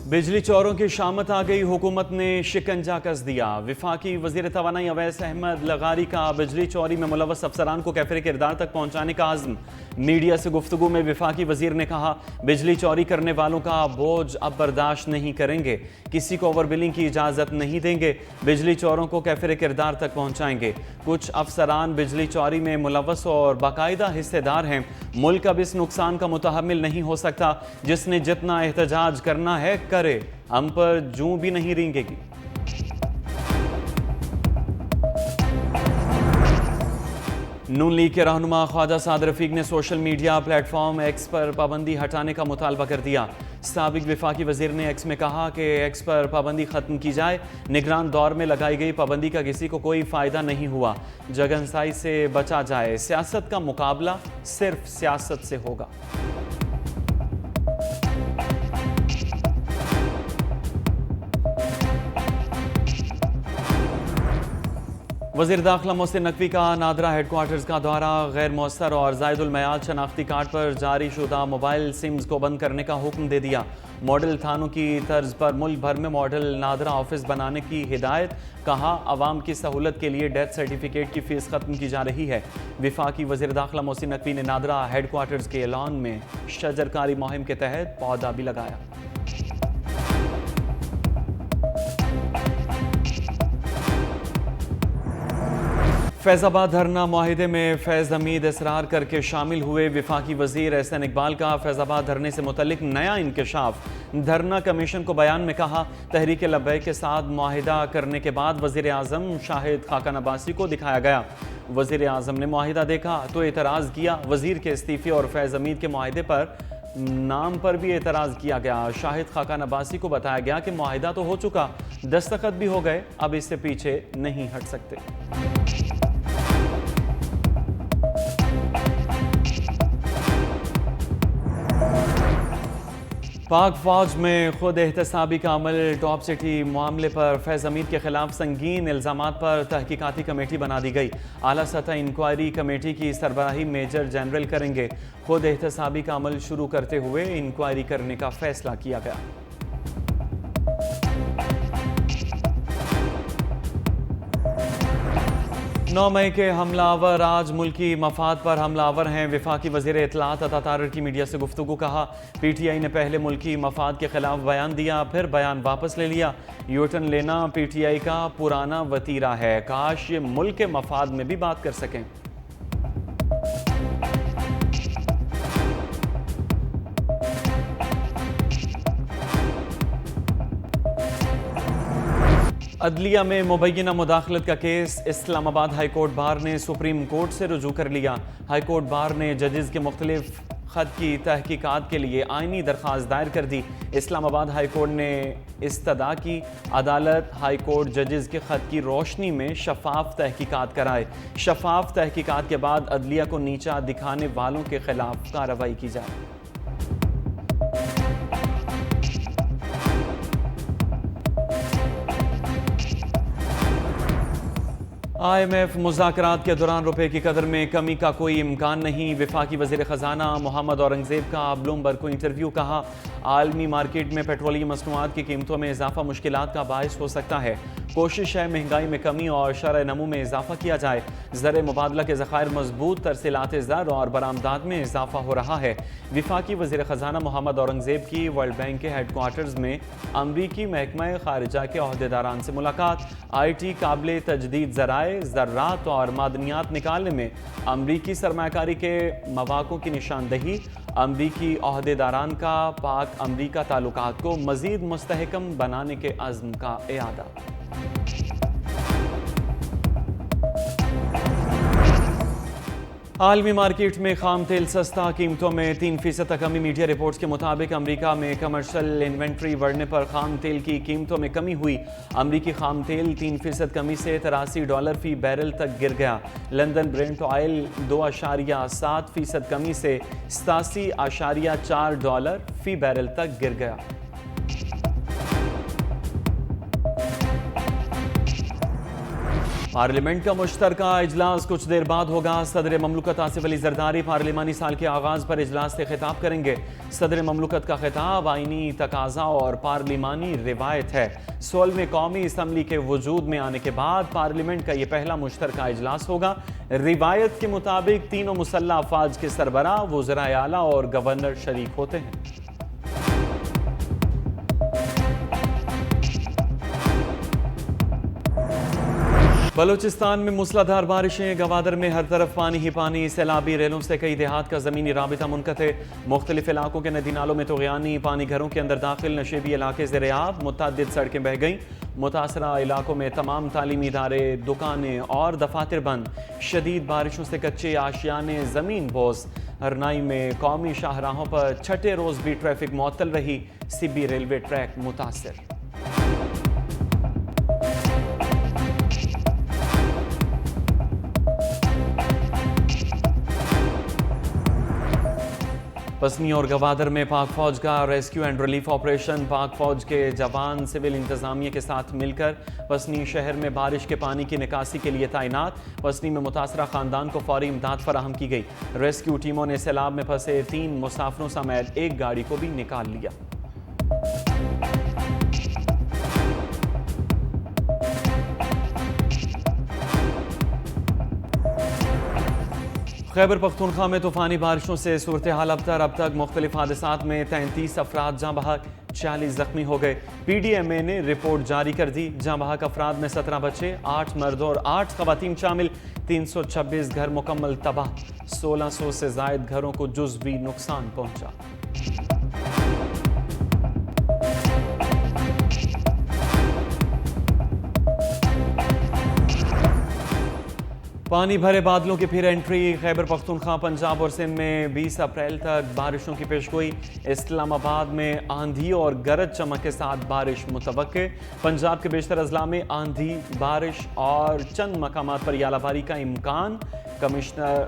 बिजली चोरों की शामत आ गई, हुकूमत ने शिकंजा कस दिया। वफाकी वजीर तवानाई अवैस अहमद लगारी का बिजली चोरी में मुलव्वस अफसरान को कैफिर किरदार तक पहुंचाने का आज़म। मीडिया से गुफ्तगू में वफाकी वजीर ने कहा, बिजली चोरी करने वालों का बोझ अब बर्दाश्त नहीं करेंगे, किसी को ओवर बिलिंग की इजाज़त नहीं देंगे, बिजली चोरों को कैफिर किरदार तक पहुंचाएंगे। कुछ अफसरान बिजली चोरी में मुलव्वस और बाकायदा हिस्सेदार हैं। मुल्क अब इस नुकसान का मुतहम्मिल नहीं हो सकता। जिसने जितना एहतजाज करना है करे, हम पर जूं भी नहीं रेंगेगी। नून लीग के रहनुमा ख्वाजा साद रफीक ने सोशल मीडिया प्लेटफॉर्म एक्स पर पाबंदी हटाने का मुतालबा कर दिया। साबिक वफाकी वजीर ने एक्स में कहा कि एक्स पर पाबंदी ख़त्म की जाए। निगरान दौर में लगाई गई पाबंदी का किसी को कोई फ़ायदा नहीं हुआ। जगनसाई से बचा जाए, सियासत का मुकाबला सिर्फ सियासत से होगा। वज़ीर दाखिला मोहसिन नकवी का नादरा हेडक्वार्टर्स का दौरा। गैर मौसर और ज़ायदुल मयाद शनाख्ती कार्ड पर जारी शुदा मोबाइल सिम्स को बंद करने का हुक्म दे दिया। मॉडल थानों की तर्ज पर मुल्क भर में मॉडल नादरा ऑफिस बनाने की हिदायत। कहा, अवाम की सहूलत के लिए डेथ सर्टिफिकेट की फ़ीस ख़त्म की जा रही है। वफाकी वज़ीर दाखिला मोहसिन नकवी ने नादरा हेडक्वार्टर्स के ऐलान में शजरकारी मुहिम के तहत पौधा भी लगाया। फैज़ाबाद धरना मुआहिदे में फैज़ हमीद इसरार करके शामिल हुए। वफाकी वज़ीर एहसन इकबाल का फैज़ाबाद धरने से मुतल्लिक नया इंकशाफ। धरना कमीशन को बयान में कहा, तहरीक लब्बैक के साथ मुआहिदा करने के बाद वज़ीर आज़म शाहिद खाकान अब्बासी को दिखाया गया। वज़ीर आज़म ने मुआहिदा देखा तो एतराज़ किया। वज़ीर के इस्तीफ़े और फैज़ हमीद के मुआहिदे पर नाम पर भी एतराज़ किया गया। शाहिद खाकान अब्बासी को बताया गया कि मुआहिदा तो हो चुका, दस्तखत भी हो गए, अब इससे पीछे नहीं हट सकते। पाक फौज में खुद एहतसाबी का अमल। टॉप सिटी मामले पर फैज़ हमीद के खिलाफ संगीन इल्ज़ामात पर तहकीकाती कमेटी बना दी गई। आला सतह इंक्वायरी कमेटी की सरबराही मेजर जनरल करेंगे। खुद एहतसाबी का अमल शुरू करते हुए इंक्वायरी करने का फैसला किया गया। 9 मई के हमलावर आज मुल्की मफाद पर हमलावर हैं। वफाकी वज़ीर इत्तलात अता तारिर की मीडिया से गुफ्तगू। कहा, PTI ने पहले मुल्की मफाद के खिलाफ बयान दिया, फिर बयान वापस ले लिया। यूटर्न लेना PTI का पुराना वतीरा है। काश ये मुल्क के मफाद में भी बात कर सकें। अदलिया में मुबैना मुदाखलत का case. Islamabad high court bar ने सुप्रीम कोर्ट से रुजू कर लिया। हाई कोर्ट बार ने जजेस के मुख्तलिफ खत की तहकीकात के लिए आइनी दरख्वास्त दायर कर दी। इस्लामाबाद हाई कोर्ट ने इस्तदा की, अदालत हाई कोर्ट जजेस के खत की रोशनी में शफाफ तहकीकात कराए। शफाफ तहकीकात के बाद अदलिया को नीचा दिखाने वालों के खिलाफ कार्रवाई की जाए। IMF मुज़ाकरात के दौरान रुपए की कदर में कमी का कोई इम्कान नहीं। वफाकी वज़ीर ख़जाना मोहम्मद औरंगज़ेब का ब्लूमबर्ग को इंटरव्यू। कहा, आलमी मार्केट में पेट्रोलियम मसनूआत की कीमतों में इजाफा मुश्किलात का बायस हो सकता है। कोशिश है महंगाई में कमी और शरह नमू में इजाफा किया जाए। ज़र मुबादला के ज़खायर मजबूत, तरसीलात ज़र और बरामदात में इजाफा हो रहा है। वफाकी वज़ीर ख़जाना मोहम्मद औरंगज़ेब की वर्ल्ड बैंक के हेडक्वार्टर्स में अमरीकी महकमा खारिजा के अहदेदारान से मुलाकात। IT काबिल तजदीद ज़राए, ज़र्रात और मादनियात निकालने में अमरीकी सरमाकारी के मवाक़ों की निशानदही। अमरीकी अहदेदारान का पाक अमरीका ताल्लुकात को मज़ीद मुस्तहकम बनाने के अज़्म का इआदा। आलमी मार्केट में खाम तेल सस्ता, कीमतों में 3% तक कमी। मीडिया रिपोर्ट्स के मुताबिक अमेरिका में कमर्शियल इन्वेंट्री बढ़ने पर खाम तेल की कीमतों में कमी हुई। अमेरिकी खाम तेल 3% कमी से $83 फी बैरल तक गिर गया। लंदन ब्रेंट ऑयल 2.7% कमी से $87.4 फी बैरल तक गिर गया। پارلیمنٹ کا مشترکہ اجلاس کچھ دیر بعد ہوگا۔ صدر مملکت آصف علی زرداری پارلیمانی سال کے آغاز پر اجلاس سے خطاب کریں گے۔ صدر مملکت کا خطاب آئینی تقاضا اور پارلیمانی روایت ہے۔ 16ویں قومی اسمبلی کے وجود میں آنے کے بعد پارلیمنٹ کا یہ پہلا مشترکہ اجلاس ہوگا۔ روایت کے مطابق تینوں مسلح افواج کے سربراہ، وزرائے اعلیٰ اور گورنر شریک ہوتے ہیں۔ بلوچستان میں موسلادھار بارشیں، گوادر میں ہر طرف پانی ہی پانی، سیلابی ریلوں سے کئی دیہات کا زمینی رابطہ منقطع، مختلف علاقوں کے ندی نالوں میں طغیانی پانی، گھروں کے اندر داخل، نشیبی علاقے زیر آب، متعدد سڑکیں بہہ گئیں، متاثرہ علاقوں میں تمام تعلیمی ادارے، دکانیں اور دفاتر بند، شدید بارشوں سے کچے آشیانے زمین بوس، ہرنائی میں قومی شاہراہوں پر چھٹے روز بھی ٹریفک معطل رہی، سبی ریلوے ٹریک متاثر۔ پسنی اور گوادر میں پاک فوج کا ریسکیو اینڈ ریلیف آپریشن، پاک فوج کے جوان سول انتظامیہ کے ساتھ مل کر پسنی شہر میں بارش کے پانی کی نکاسی کے لیے تعینات، پسنی میں متاثرہ خاندان کو فوری امداد فراہم کی گئی۔ ریسکیو ٹیموں نے سیلاب میں پھنسے 3 مسافروں سمیت ایک گاڑی کو بھی نکال لیا۔ خیبر پختونخوا میں طوفانی بارشوں سے صورتحال ابتر، اب تک مختلف حادثات میں 33 افراد جاں بحق، 40 زخمی ہو گئے۔ پی ڈی ایم اے نے رپورٹ جاری کر دی۔ جاں بحق افراد میں 17 بچے، 8 مرد اور 8 خواتین شامل، 326 گھر مکمل تباہ، 1600 سے زائد گھروں کو جزوی نقصان پہنچا۔ پانی بھرے بادلوں کی پھر انٹری، خیبر پختونخوا، پنجاب اور سندھ میں 20 اپریل تک بارشوں کی پیشگوئی۔ اسلام آباد میں آندھی اور گرج چمک کے ساتھ بارش متوقع۔ پنجاب کے بیشتر اضلاع میں آندھی، بارش اور چند مقامات پر یالہ باری کا امکان۔ کمشنر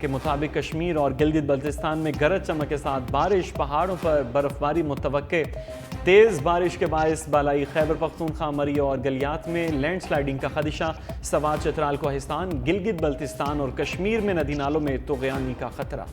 کے مطابق کشمیر اور گلگت بلتستان میں گرج چمک کے ساتھ بارش، پہاڑوں پر برف باری متوقع۔ تیز بارش کے باعث بالائی خیبر پختونخوا، مری اور گلیات میں لینڈ سلائیڈنگ کا خدشہ۔ سوات، چترال، کوہستان، گلگت بلتستان اور کشمیر میں ندی نالوں میں طغیانی کا خطرہ۔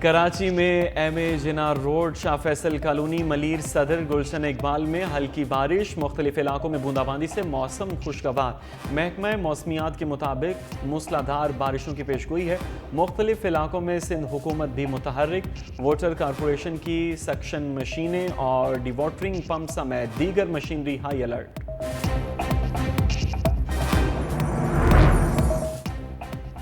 کراچی میں ایم اے جنار روڈ، شاہ فیصل کالونی، ملیر صدر، گلشن اقبال میں ہلکی بارش، مختلف علاقوں میں بوندا باندی سے موسم خوشگوار۔ محکمہ موسمیات کے مطابق موسلادھار بارشوں کی پیشگوئی ہے۔ مختلف علاقوں میں سندھ حکومت بھی متحرک، واٹر کارپوریشن کی سکشن مشینیں اور ڈی واٹرنگ پمپ سمیت دیگر machinery high alert.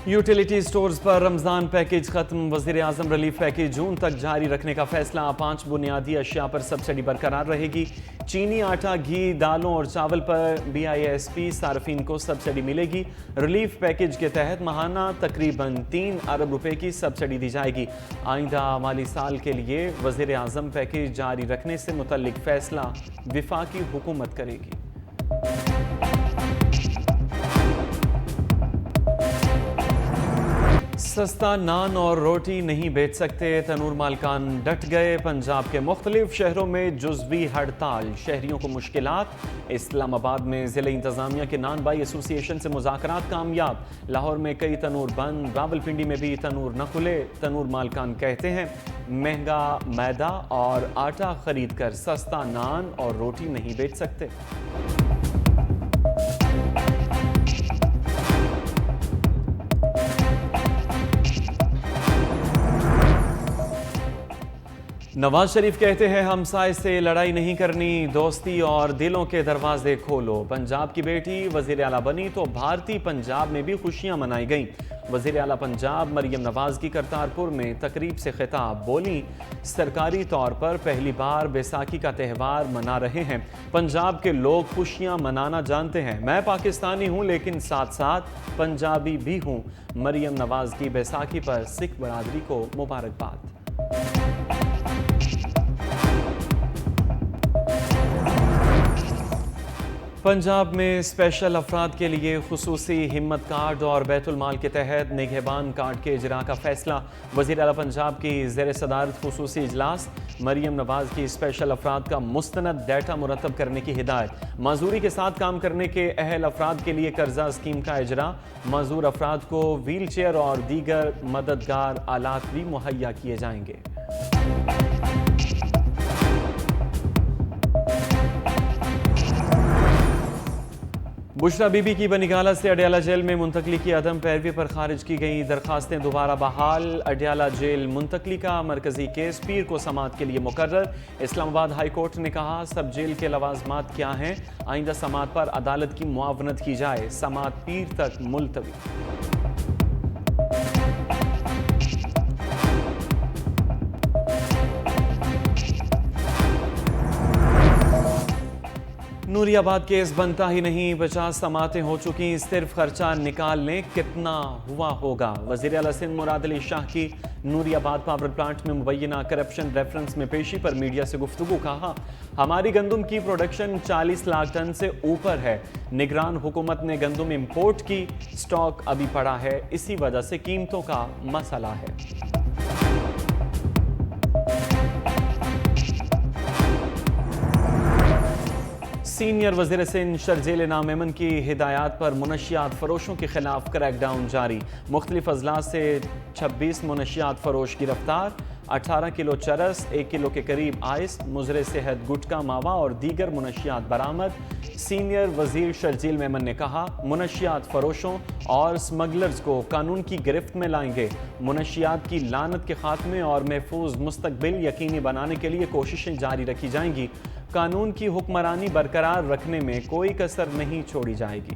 Utility stores پر رمضان پیکیج ختم، وزیر اعظم ریلیف پیکیج جون تک جاری رکھنے کا فیصلہ۔ 5 بنیادی اشیاء پر سبسڈی برقرار رہے گی۔ چینی، آٹا، گھی، دالوں اور چاول پر BISP صارفین کو سبسڈی ملے گی۔ ریلیف پیکیج کے تحت ماہانہ تقریباً 3 ارب روپے کی سبسڈی دی جائے گی۔ آئندہ مالی سال کے لیے وزیر اعظم پیکیج جاری رکھنے سے متعلق فیصلہ وفاقی حکومت کرے گی۔ سستا نان اور روٹی نہیں بیچ سکتے، تنور مالکان ڈٹ گئے۔ پنجاب کے مختلف شہروں میں جزوی ہڑتال، شہریوں کو مشکلات۔ اسلام آباد میں ضلع انتظامیہ کے نان بائی ایسوسی ایشن سے مذاکرات کامیاب۔ لاہور میں کئی تنور بند، راولپنڈی میں بھی تنور نہ کھلے۔ تنور مالکان کہتے ہیں مہنگا میدا اور آٹا خرید کر سستا نان اور روٹی نہیں بیچ سکتے۔ نواز شریف کہتے ہیں ہمسائے سے لڑائی نہیں کرنی، دوستی اور دلوں کے دروازے کھولو۔ پنجاب کی بیٹی وزیر اعلیٰ بنی تو بھارتی پنجاب میں بھی خوشیاں منائی گئیں۔ وزیر اعلیٰ پنجاب مریم نواز کی کرتارپور میں تقریب سے خطاب، بولی سرکاری طور پر پہلی بار بیساکھی کا تہوار منا رہے ہیں۔ پنجاب کے لوگ خوشیاں منانا جانتے ہیں۔ میں پاکستانی ہوں لیکن ساتھ ساتھ پنجابی بھی ہوں۔ مریم نواز کی بیساکھی پر سکھ برادری کو مبارکباد۔ पंजाब में स्पेशल अफराद के लिए खुसूसी हिम्मत कार्ड और बैतुल माल के तहत निगहबान कार्ड के इजरा का फैसला। वज़ीर आला पंजाब की ज़ेर सदारत खुसूसी इजलास। मरियम नवाज की स्पेशल अफराद का मुस्तनद डाटा मुरतब करने की हिदायत। माजूरी के साथ काम करने के अहल अफराद के लिए कर्जा स्कीम का इजरा। माजूर अफराद को व्हील चेयर और दीगर मददगार आलात भी मुहैया किए जाएंगे। बुशरा बीबी की बनिगाला से अडयाला जेल में मुंतकली की अदम पैरवी पर खारिज की गई दरखास्तें दोबारा बहाल। अडयाला जेल मुंतकली का मरकजी केस पीर को समात के लिए मुकर्रर। इस्लामाबाद हाई कोर्ट ने कहा सब जेल के लवाजमात क्या हैं, आइंदा समात पर अदालत की मुआवनत की जाए। समात पीर तक मुलतवी। नूरियाबाद केस बनता ही नहीं, 50 समातें हो चुकी, सिर्फ खर्चा निकाल लें कितना हुआ होगा। वज़ीर आला सिंध मुराद अली शाह की नूरियाबाद पावर प्लांट में मुबैना करप्शन रेफरेंस में पेशी पर मीडिया से गुफ्तगू। कहा हमारी गंदम की प्रोडक्शन 40 लाख टन से ऊपर है। निगरान हुकूमत ने गंदम इंपोर्ट की, स्टॉक अभी पड़ा है, इसी वजह से कीमतों का मसला है। सीनियर वज़ीर सिंध शर्जील नामेमन की हिदायत पर मुनशियात फरोशों के खिलाफ क्रैकडाउन जारी। मुख्तलिफ अजलास से 26 मुनशियात फरोश गिरफ्तार। 18 किलो चरस, 1 किलो के करीब आइस, मुजरे सेहत गुटका मावा और दीगर मुनशियात बरामद। सीनियर वजीर शर्जील मेमन ने कहा मुनशियात फरोशों और स्मगलर्स को कानून की गिरफ्त में लाएंगे। मुनशियात की लानत के खात्मे और महफूज मुस्तकबिल यकीनी बनाने के लिए कोशिशें जारी रखी जाएंगी। कानून की हुक्मरानी बरकरार रखने में कोई कसर नहीं छोड़ी जाएगी।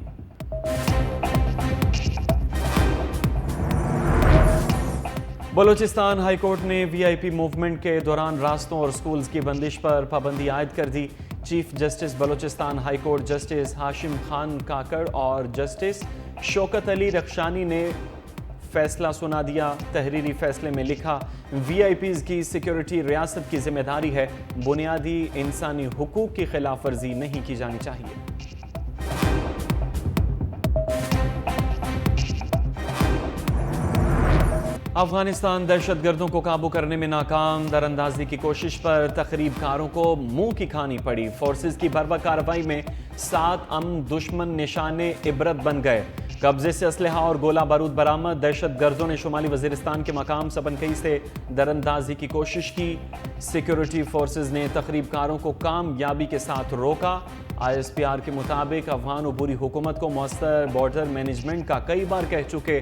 बलूचिस्तान हाई कोर्ट ने वीआईपी मूवमेंट के दौरान रास्तों और स्कूल्स की बंदिश पर पाबंदी आयद कर दी। Chief justice Balochistan high court justice Hashim Khan Kakar और जस्टिस शौकत अली रखशानी ने फैसला सुना दिया। तहरीरी फैसले में लिखा वीआईपीज़ की सिक्योरिटी रियासत की जिम्मेदारी है, बुनियादी इंसानी हुकूक की खिलाफ वर्जी नहीं की जानी चाहिए। अफगानिस्तान दहशतगर्दों को काबू करने में नाकाम। दरअंदाजी की कोशिश पर तखरीबकारों को मुंह की खानी पड़ी। फोर्सेस की बर्बा कार्रवाई में 7 अमन दुश्मन निशाने इबरत बन गए। कब्जे से असलहा और गोला बारूद बरामद। दहशतगर्दों ने शुमाली वजीरिस्तान के मकाम सबनकई से दरअंदाजी की कोशिश की। सिक्योरिटी फोर्सेस ने तखरीबकारों को कामयाबी के साथ रोका। ISPR के मुताबिक अफगान अबूरी हुकूमत को मौसर बॉर्डर मैनेजमेंट का कई बार कह चुके,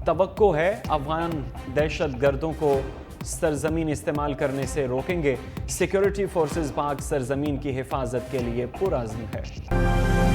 तवक्को है अफगान दहशतगर्दों को सरजमीन इस्तेमाल करने से रोकेंगे। सिक्योरिटी फोर्सेस पाक सरजमीन की हिफाजत के लिए पुरअज़्म है।